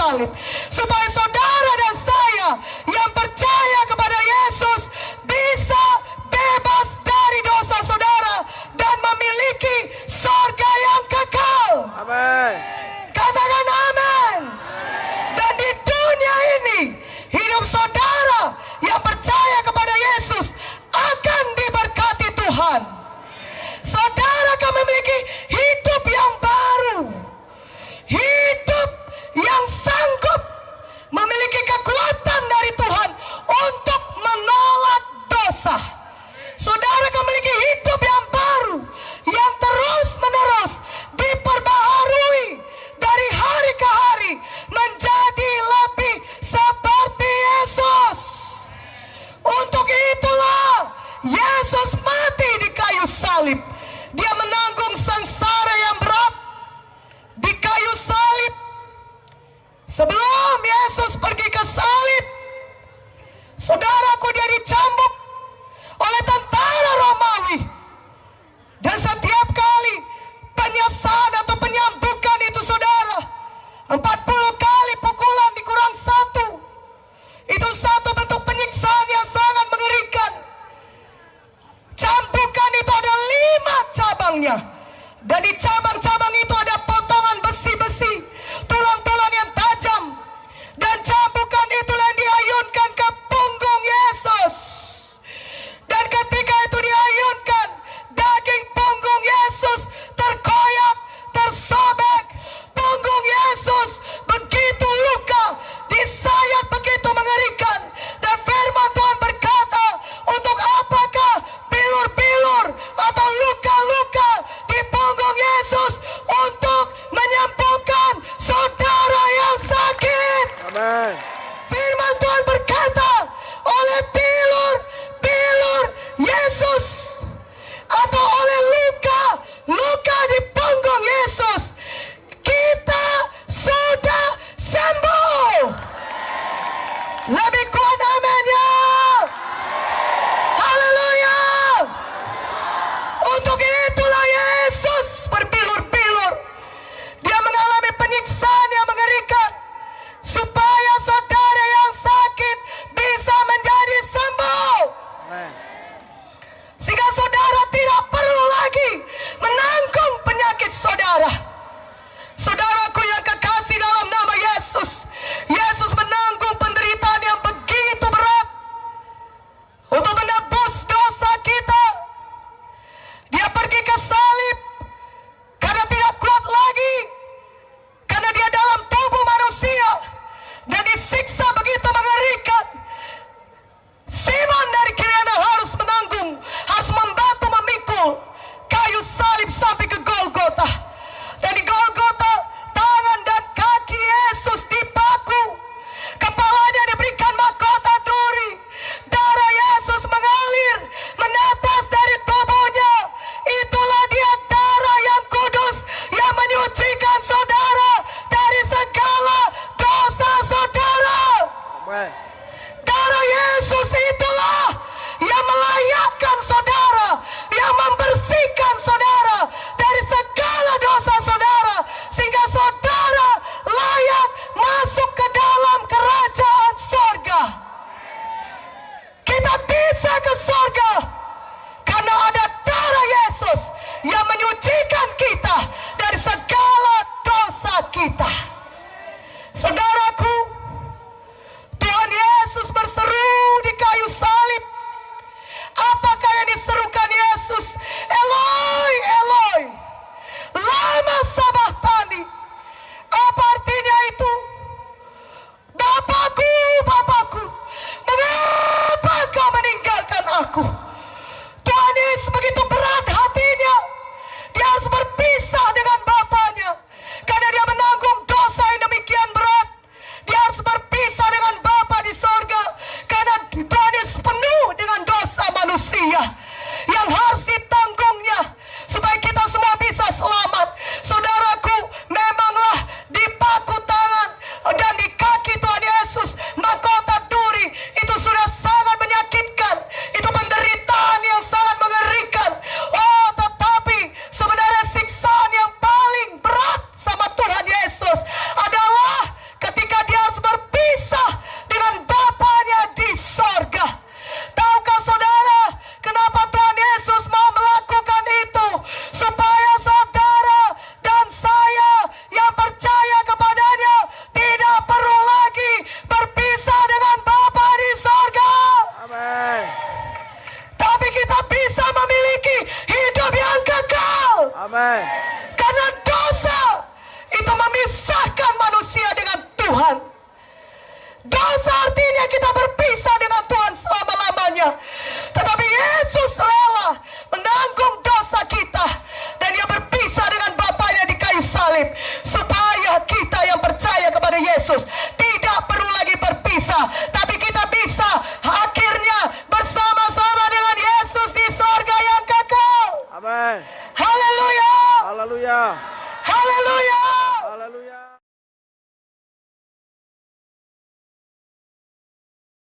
salib, supaya saudara dan saya yang percaya kepada Yesus bisa bebas dari dosa saudara dan memiliki surga yang kekal. Amin. Katakan amin. Dan di dunia ini, hidup saudara yang percaya kepada Yesus akan diberkati Tuhan. Saudara akan memiliki hidup yang baru, hidup yang sanggup memiliki kekuatan dari Tuhan untuk menolak dosa. Saudara akan memiliki hidup yang baru, yang terus-menerus diperbaharui dari hari ke hari menjadi lebih seperti Yesus. Untuk itulah Yesus mati di kayu salib. Dia menanggung sengsara yang berat di kayu salib. Sebelum Yesus pergi ke salib, saudaraku, dia dicambuk oleh tentara Romawi. Dan setiap kali penyiksaan atau penyambukan itu, saudara, 40 kali pukulan dikurang 1. Itu satu bentuk penyiksaan yang sangat mengerikan. Cambukan itu ada 5 cabangnya. Dan di cabang-cabang itu ada potongan besi-besi, tulang-tulang yang tajam. Dan cambukan itulah yang diayunkan ke punggung Yesus. Dan ketika itu diayunkan, daging punggung Yesus terkoyak, tersobek. Punggung Yesus begitu luka, disayat begitu mengerikan. Dan firman Tuhan berkata, untuk apakah bilur-bilur atau luka-luka di punggung Yesus? Untuk menyembuhkan saudara yang sakit. Amin. Firman Tuhan berkata, oleh bilur Yesus atau oleh luka di punggung Yesus, kita sudah sembuh. Lebih kuat amin ya. Haleluya. Untuk itulah Yesus berbilur-bilur. Dia mengalami penyiksaan yang mengerikan, supaya saudara yang sakit bisa menjadi sembuh. Amin. Sehingga saudara tidak perlu lagi menanggung penyakit saudara. Saudaraku yang kekasih dalam nama Yesus, Yesus menanggung penderitaan yang begitu berat untuk menebus dosa kita. Dia pergi ke salib karena tidak kuat lagi, karena dia dalam tubuh manusia dan disiksa begitu mengerikan. Simon dari Kirene harus menanggung, harus membantu memikul kayu salib sampai ke Golgota. Dan di Golgota, tangan dan kaki Yesus dipaku, kepalanya diberikan mahkota duri, darah Yesus mengalir menetes dari tubuhnya. Itulah dia darah yang kudus yang menyucikan saudara dari segala dosa saudara. Amin. Darah Yesus itulah yang melayakkan saudara, yang membersihkan saudara dari segala dosa saudara, sehingga saudara layak masuk ke dalam kerajaan sorga. Kita bisa ke sorga karena ada darah Yesus yang menyucikan kita dari segala dosa kita. Saudaraku, Tuhan Yesus berseru di kayu salib. Apakah yang diserukan Yesus? Eloi, Eloi, lama sabachthani. Apa artinya itu? Bapakku, Bapakku, mengapa kau meninggalkan aku? Tuhan Yesus begitu berat hatinya. Dia harus Haleluya. Haleluya.